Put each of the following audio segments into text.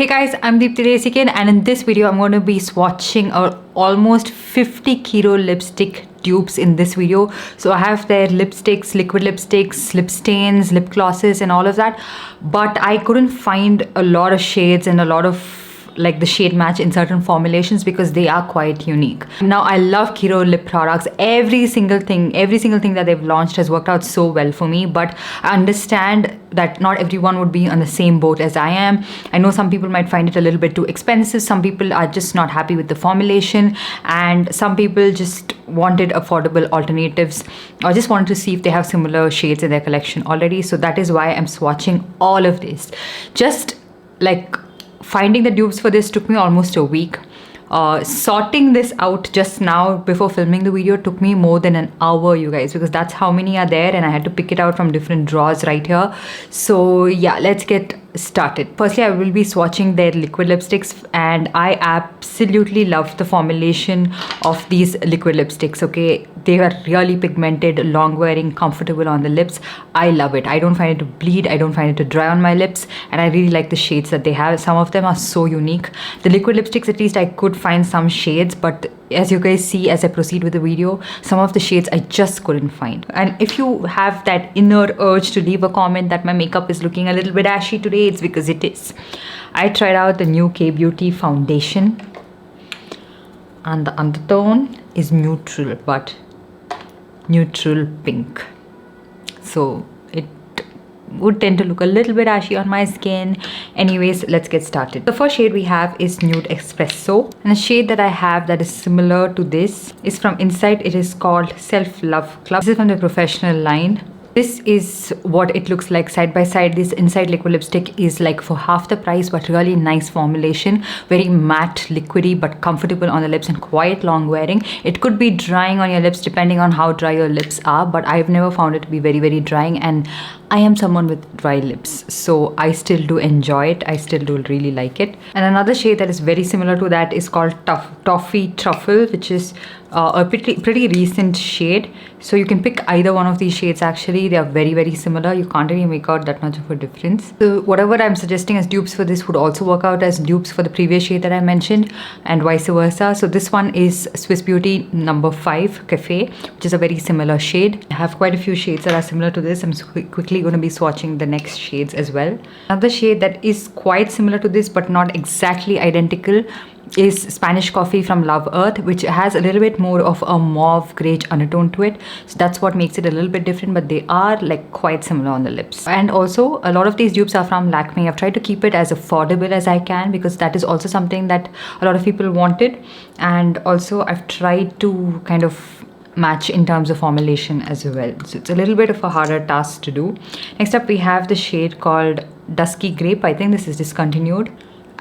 Hey guys, I'm Deepthi Desikan, and in this video I'm going to be swatching almost 50 Kiro lipstick dupes in this video. So I have their lipsticks, liquid lipsticks, lip stains, lip glosses and all of that, but I couldn't find a lot of shades and a lot of like the shade match in certain formulations because they are quite unique. Now I love Kiro lip products. Every single thing that they've launched has worked out so well for me, but I understand that not everyone would be on the same boat as I am. I know some people might find it a little bit too expensive, some people are just not happy with the formulation, and some people just wanted affordable alternatives or just wanted to see if they have similar shades in their collection already. So that is why I'm swatching all of this. Just like finding the dupes for this took me almost a week. Sorting this out just now before filming the video took me more than an hour, you guys, because that's how many are there and I had to pick it out from different drawers right here. So yeah, let's get started. Firstly, I will be swatching their liquid lipsticks, and I absolutely love the formulation of these liquid lipsticks. Okay, they are really pigmented, long wearing, comfortable on the lips. I love it. I don't find it to bleed, I don't find it to dry on my lips, and I really like the shades that they have. Some of them are so unique. The liquid lipsticks, at least I could find some shades, but as you guys see as I proceed with the video, some of the shades I just couldn't find. And if you have that inner urge to leave a comment that my makeup is looking a little bit ashy today, it's because it is. I tried out the new K-Beauty foundation, and the undertone is neutral, but neutral pink. So it would tend to look a little bit ashy on my skin. Anyways, let's get started. The first shade we have is Nude Espresso, and the shade that I have that is similar to this is from Inside. It is called Self Love Club. This is from the Professional line. This is what it looks like side by side. This Inside liquid lipstick is like for half the price, but really nice formulation, very matte, liquidy, but comfortable on the lips and quite long wearing. It could be drying on your lips depending on how dry your lips are, but I've never found it to be very drying, and I am someone with dry lips, so I still do enjoy it. I still do really like it. And another shade that is very similar to that is called Toffe Truffle, which is a pretty recent shade. So you can pick either one of these shades. Actually, they are very similar. You can't really make out that much of a difference. So whatever I'm suggesting as dupes for this would also work out as dupes for the previous shade that I mentioned, and vice versa. So this one is Swiss Beauty number 5 Cafe, which is a very similar shade. I have quite a few shades that are similar to this. I'm quickly going to be swatching the next shades as well. Another shade that is quite similar to this but not exactly identical is Spanish Coffee from Love Earth, which has a little bit more of a mauve greige undertone to it. So that's what makes it a little bit different, but they are like quite similar on the lips. And also a lot of these dupes are from Lakme. I've tried to keep it as affordable as I can because that is also something that a lot of people wanted, and also I've tried to kind of match in terms of formulation as well. So it's a little bit of a harder task to do. Next up we have the shade called Dusky Grape. I think this is discontinued.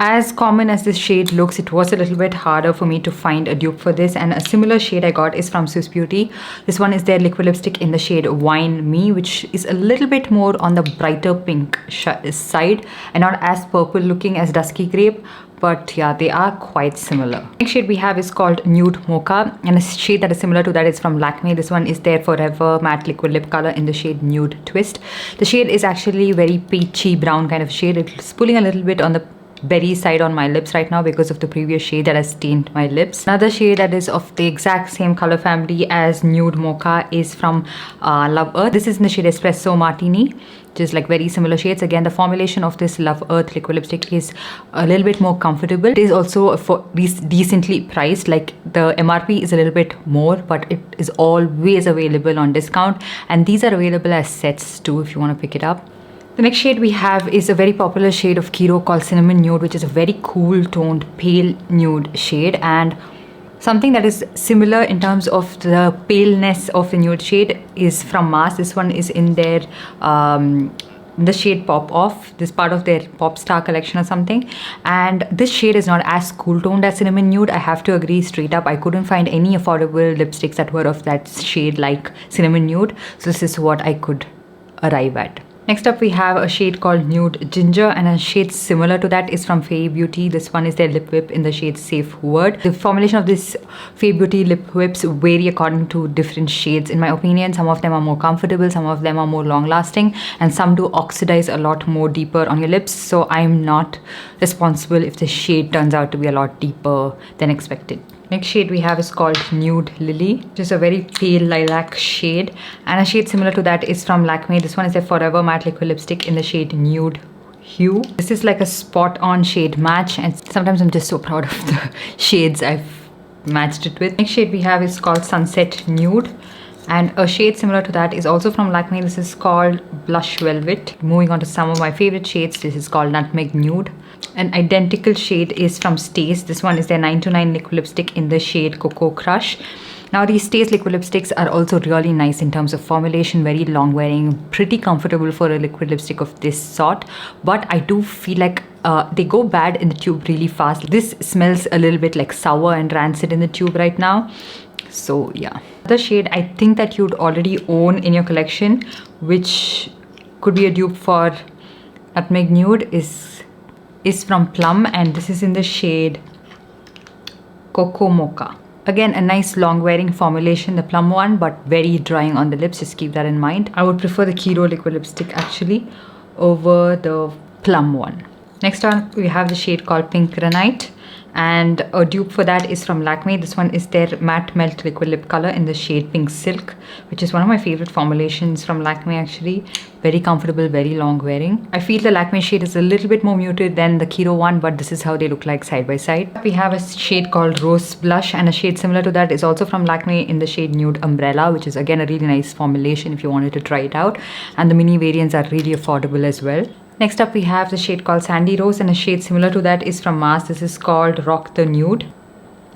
As common as this shade looks, it was a little bit harder for me to find a dupe for this, and a similar shade I got is from Swiss Beauty. This one is their liquid lipstick in the shade Wine Me, which is a little bit more on the brighter pink side and not as purple looking as Dusky Grape, but yeah, they are quite similar. Next shade we have is called Nude Mocha, and a shade that is similar to that is from Lakme. This one is their Forever Matte Liquid Lip Color in the shade Nude Twist. The shade is actually very peachy brown kind of shade. It's pulling a little bit on the berry side on my lips right now because of the previous shade that has stained my lips. Another shade that is of the exact same color family as Nude Mocha is from Love Earth. This is in the shade Espresso Martini, which is like very similar shades. Again, the formulation of this Love Earth liquid lipstick is a little bit more comfortable. It is also decently priced. Like the MRP is a little bit more, but it is always available on discount, and these are available as sets too if you want to pick it up. The next shade we have is a very popular shade of Kiro called Cinnamon Nude, which is a very cool toned pale nude shade, and something that is similar in terms of the paleness of the nude shade is from Mousse. This one is in their the shade Pop Off, this part of their Pop Star collection or something, and this shade is not as cool toned as Cinnamon Nude. I have to agree straight up, I couldn't find any affordable lipsticks that were of that shade like Cinnamon Nude, so this is what I could arrive at. Next up we have a shade called Nude Ginger, and a shade similar to that is from Fairy Beauty. This one is their lip whip in the shade Safe Word. The formulation of this Fairy Beauty lip whips vary according to different shades. In my opinion, some of them are more comfortable, some of them are more long lasting, and some do oxidize a lot more deeper on your lips. So I'm not responsible if the shade turns out to be a lot deeper than expected. Next shade we have is called Nude Lily, which is a very pale lilac shade, and a shade similar to that is from Lakme. This one is a Forever Matte Liquid Lipstick in the shade Nude Hue. This is like a spot on shade match, and sometimes I'm just so proud of the shades I've matched it with. Next shade we have is called Sunset Nude, and a shade similar to that is also from Lakme. This is called Blush Velvet. Moving on to some of my favorite shades, this is called Nutmeg Nude. An identical shade is from Stace. This one is their 929 liquid lipstick in the shade Cocoa Crush. Now these Stace liquid lipsticks are also really nice in terms of formulation, very long wearing, pretty comfortable for a liquid lipstick of this sort, but I do feel like they go bad in the tube really fast. This smells a little bit like sour and rancid in the tube right now. So yeah. The shade I think that you'd already own in your collection, which could be a dupe for Nutmeg Nude, is from Plum, and this is in the shade Cocoa Mocha. Again, a nice long wearing formulation, the Plum one, but very drying on the lips. Just keep that in mind. I would prefer the Kiro liquid lipstick actually over the Plum one. Next on we have the shade called Pink Granite, and a dupe for that is from Lakme. This one is their matte melt liquid lip color in the shade Pink Silk, which is one of my favorite formulations from Lakme actually. Very comfortable, very long wearing. I feel the Lakme shade is a little bit more muted than the Kiro one, but this is how they look like side by side. We have a shade called Rose Blush, and a shade similar to that is also from Lakme in the shade Nude Umbrella, which is again a really nice formulation if you wanted to try it out. And the mini variants are really affordable as well. Next up we have the shade called Sandy Rose, and a shade similar to that is from Mars. This is called Rock the Nude.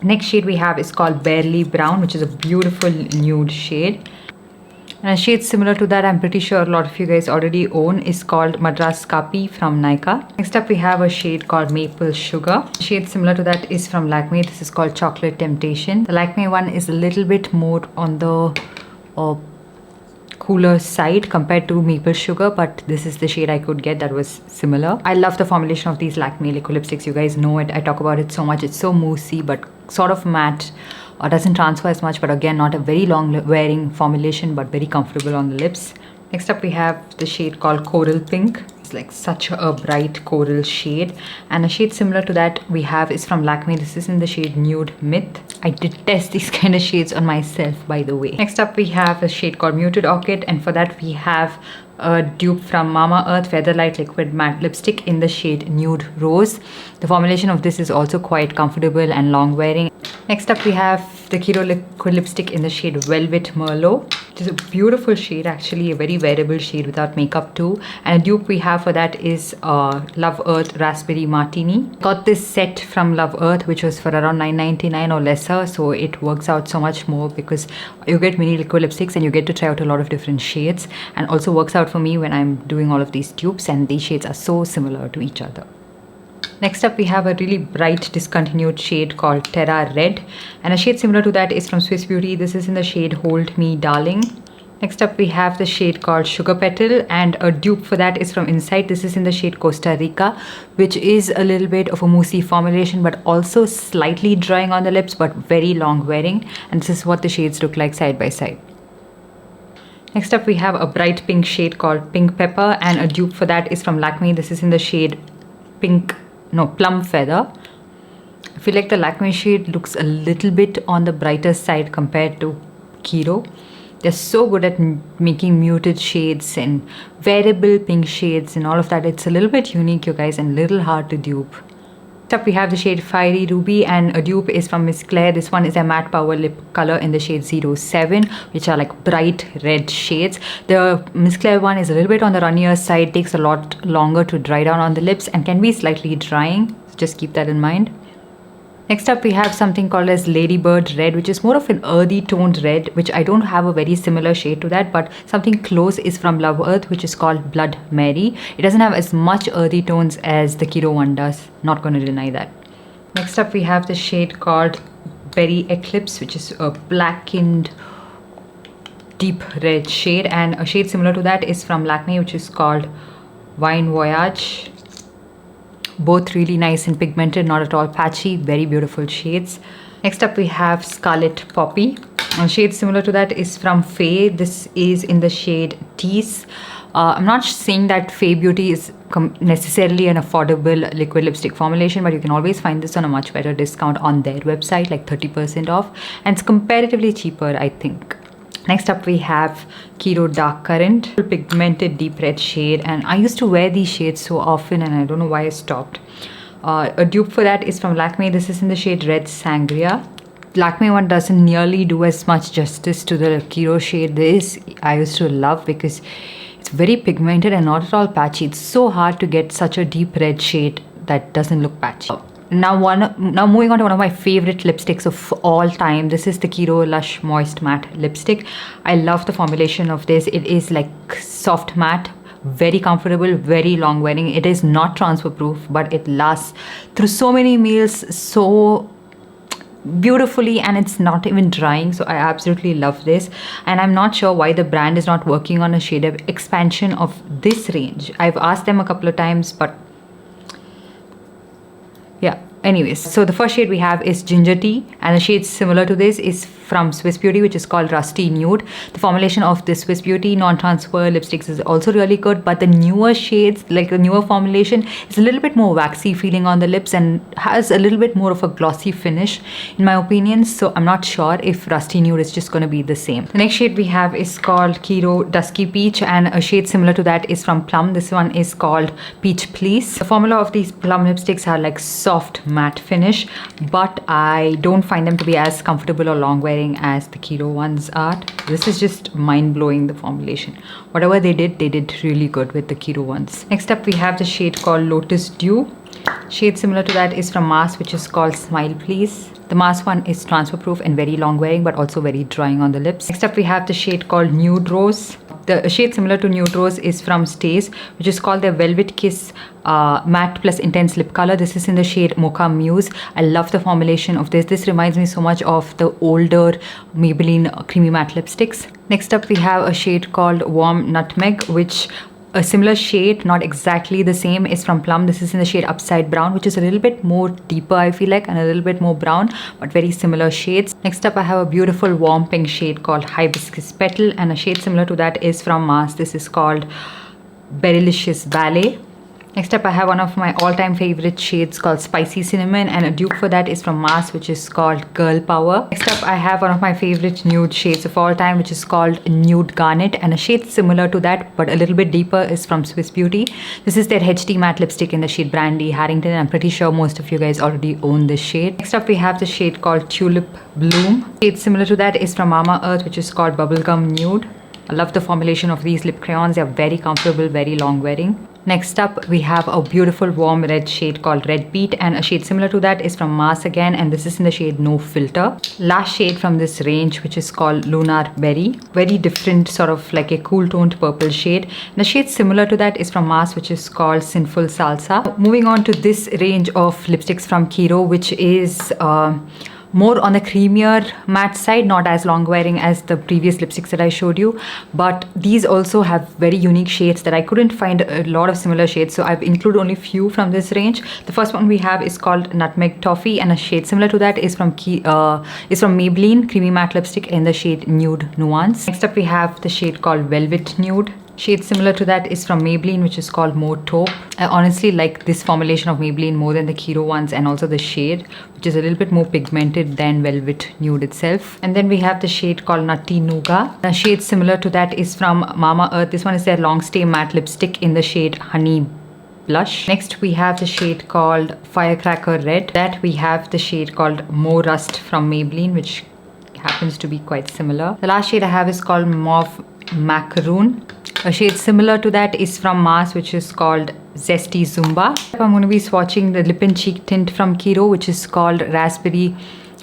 Next shade we have is called Barely Brown, which is a beautiful nude shade. And a shade similar to that, I'm pretty sure a lot of you guys already own, is called Madras Kapi from Nykaa. Next up we have a shade called Maple Sugar. A shade similar to that is from Lakme. This is called Chocolate Temptation. The Lakme one is a little bit more on the cooler side compared to Maple Sugar, but this is the shade I could get that was similar. I love the formulation of these Lakme liquid lipsticks. You guys know it. I talk about it so much. It's so moussey but sort of matte, or doesn't transfer as much, but again not a very long wearing formulation, but very comfortable on the lips. Next up we have the shade called Coral Pink. It's like such a bright coral shade, and a shade similar to that we have is from Lakme. This is in the shade Nude Myth. I detest these kind of shades on myself, by the way. Next up we have a shade called Muted Orchid, and for that we have a dupe from Mama Earth Featherlight Liquid Matte Lipstick in the shade Nude Rose. The formulation of this is also quite comfortable and long wearing. Next up we have the Kiro liquid lipstick in the shade Velvet Merlot, which is a beautiful shade actually, a very wearable shade without makeup too. And a dupe we have for that is Love Earth Raspberry Martini. Got this set from Love Earth, which was for around $9.99 or lesser, so it works out so much more because you get mini liquid lipsticks and you get to try out a lot of different shades, and also works out for me when I'm doing all of these dupes, and these shades are so similar to each other. Next up we have a really bright discontinued shade called Terra Red, and a shade similar to that is from Swiss Beauty. This is in the shade Hold Me Darling. Next up we have the shade called Sugar Petal, and a dupe for that is from Insight. This is in the shade Costa Rica, which is a little bit of a moussey formulation but also slightly drying on the lips but very long wearing, and this is what the shades look like side by side. Next up we have a bright pink shade called Pink Pepper, and a dupe for that is from Lakme. This is in the shade Plum Feather. I feel like the Lakme shade looks a little bit on the brighter side compared to Kiro. They're so good at making muted shades and wearable pink shades and all of that. It's a little bit unique, you guys, and a little hard to dupe. Next up we have the shade Fiery Ruby, and a dupe is from Miss Claire. This one is a matte power lip color in the shade 07, which are like bright red shades. The Miss Claire one is a little bit on the runnier side, takes a lot longer to dry down on the lips and can be slightly drying, so just keep that in mind. Next up we have something called as Ladybird Red, which is more of an earthy toned red, which I don't have a very similar shade to that, but something close is from Love Earth, which is called Blood Mary. It doesn't have as much earthy tones as the Kiro one does, not going to deny that. Next up we have the shade called Berry Eclipse, which is a blackened deep red shade, and a shade similar to that is from Lakme, which is called Voyage. Both really nice and pigmented, not at all patchy, very beautiful shades. Next up we have Scarlet Poppy. A shade similar to that is from Faye. This is in the shade Tease. I'm not saying that Faye Beauty is necessarily an affordable liquid lipstick formulation, but you can always find this on a much better discount on their website, like 30% off, and it's comparatively cheaper, I think. Next up we have Kiro Dark Currant, pigmented deep red shade, and I used to wear these shades so often and I don't know why I stopped. A dupe for that is from Lakme. This is in the shade Red Sangria. Lakme one doesn't nearly do as much justice to the Kiro shade. This I used to love because it's very pigmented and not at all patchy. It's so hard to get such a deep red shade that doesn't look patchy. Now moving on to one of my favorite lipsticks of all time. This is the Kiro Lush Moist Matte Lipstick. I love the formulation of this. It is like soft matte, very comfortable, very long wearing. It is not transfer proof, but it lasts through so many meals so beautifully, and it's not even drying, so I absolutely love this. And I'm not sure why the brand is not working on a shade of expansion of this range. I've asked them a couple of times, but yeah, anyways. So the first shade we have is Ginger Tea, and a shade similar to this is from Swiss Beauty, which is called Rusty Nude. The formulation of this Swiss Beauty non-transfer lipsticks is also really good, but the newer shades, like the newer formulation, is a little bit more waxy feeling on the lips and has a little bit more of a glossy finish in my opinion, so I'm not sure if Rusty Nude is just going to be the same. The next shade we have is called Kiro Dusky Peach, and a shade similar to that is from Plum. This one is called Peach Please. The formula of these Plum lipsticks are like soft matte finish, but I don't find them to be as comfortable or long wearing as the Kiro ones are. This is just mind-blowing, the formulation. Whatever they did really good with the Kiro ones. Next up we have the shade called Lotus Dew. Shade similar to that is from Mousse, which is called Smile Please. The Mousse one is transfer proof and very long wearing, but also very drying on the lips. Next up we have the shade called Nude Rose. The shade similar to Nude Rose is from Stays, which is called the Velvet Kiss Matte Plus Intense Lip Color. This is in the shade Mocha Muse. I love the formulation of this. This reminds me so much of the older Maybelline Creamy Matte lipsticks. Next up we have a shade called Warm Nutmeg, which a similar shade, not exactly the same, is from Plum. This is in the shade Upside Brown, which is a little bit more deeper, I feel like, and a little bit more brown, but very similar shades. Next up I have a beautiful warm pink shade called Hibiscus Petal, and a shade similar to that is from Mars. This is called Berylicious Ballet. Next up I have one of my all-time favorite shades called Spicy Cinnamon, and a dupe for that is from Mars, which is called Girl Power. Next up I have one of my favorite nude shades of all time, which is called Nude Garnet, and a shade similar to that but a little bit deeper is from Swiss Beauty. This is their HD matte lipstick in the shade Brandy Harrington. I'm pretty sure most of you guys already own this shade. Next up we have the shade called Tulip Bloom. Shade similar to that is from Mama Earth, which is called Bubblegum Nude. I love the formulation of these lip crayons. They are very comfortable, very long wearing. Next up we have a beautiful warm red shade called Red Peat, and a shade similar to that is from Mars again, and this is in the shade No Filter. Last shade from this range, which is called Lunar Berry. Very different, sort of like a cool toned purple shade. And a shade similar to that is from Mars, which is called Sinful Salsa. Moving on to this range of lipsticks from Kiro, which is more on the creamier matte side, not as long wearing as the previous lipsticks that I showed you, but these also have very unique shades that I couldn't find a lot of similar shades, so I've included only few from this range. The first one we have is called Nutmeg Toffee, and a shade similar to that is from Maybelline Creamy Matte Lipstick in the shade Nude Nuance. Next up we have the shade called Velvet Nude. Shade similar to that is from Maybelline, which is called More Taupe. I honestly like this formulation of Maybelline more than the Kiro ones, and also the shade, which is a little bit more pigmented than Velvet Nude itself. And then we have the shade called Nutty Nougat. A shade similar to that is from Mama Earth. This one is their Long Stay Matte Lipstick in the shade Honey Blush. Next we have the shade called Firecracker Red. That we have the shade called More Rust from Maybelline, which happens to be quite similar. The last shade I have is called Mauve Macaroon. A shade similar to that is from Mars, which is called Zesty Zumba. I'm going to be swatching the lip and cheek tint from Kiro, which is called Raspberry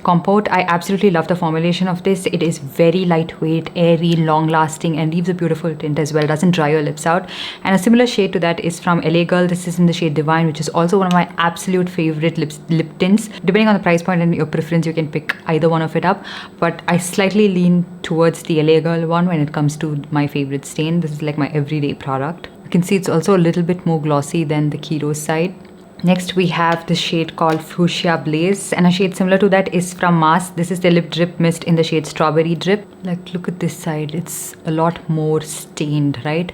compote. I absolutely love the formulation of this. It is very lightweight, airy, long lasting, and leaves a beautiful tint as well. Doesn't dry your lips out. And a similar shade to that is from LA Girl. This is in the shade Divine, which is also one of my absolute favorite lip tints. Depending on the price point and your preference, you can pick either one of it up, but I slightly lean towards the LA Girl one when it comes to my favorite stain. This is like my everyday product. You can see it's also a little bit more glossy than the Kiro side. Next we have this shade called Fuchsia Blaze, and a shade similar to that is from Mousse. This is the lip drip mist in the shade Strawberry Drip. Like, look at this side, it's a lot more stained, right?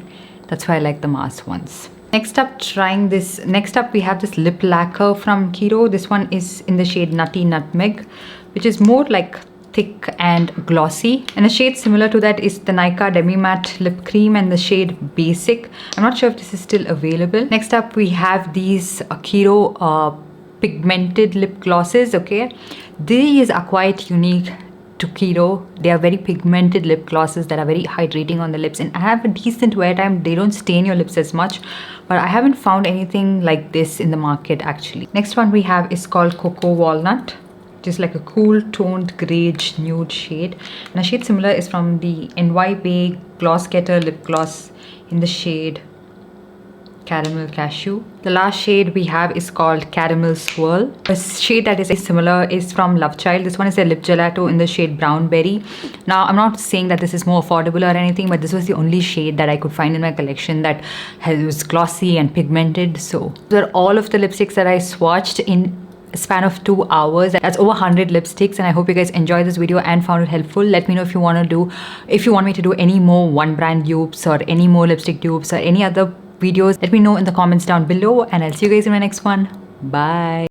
That's why I like the Mousse ones. Next up we have this lip lacquer from Kiro. This one is in the shade Nutty Nutmeg, which is more like thick and glossy, and a shade similar to that is the Nykaa Demi Matte Lip Cream and the shade Basic. I'm not sure if this is still available. Next up we have these Kiro pigmented lip glosses. Okay, these are quite unique to Kiro. They are very pigmented lip glosses that are very hydrating on the lips and have a decent wear time. They don't stain your lips as much, but I haven't found anything like this in the market actually. Next one we have is called Cocoa Walnut. Just like a cool toned greige nude shade, and a shade similar is from the NY Bay Gloss Getter lip gloss in the shade Caramel Cashew. The last shade we have is called Caramel Swirl. A shade that is similar is from Love Child. This one is a lip gelato in the shade Brown Berry. Now, I'm not saying that this is more affordable or anything, but this was the only shade that I could find in my collection that was glossy and pigmented. So these are all of the lipsticks that I swatched in a span of 2 hours. That's over 100 lipsticks, and I hope you guys enjoyed this video and found it helpful. Let me know if you want me to do any more one brand dupes or any more lipstick dupes or any other videos. Let me know in the comments down below, and I'll see you guys in my next one. Bye.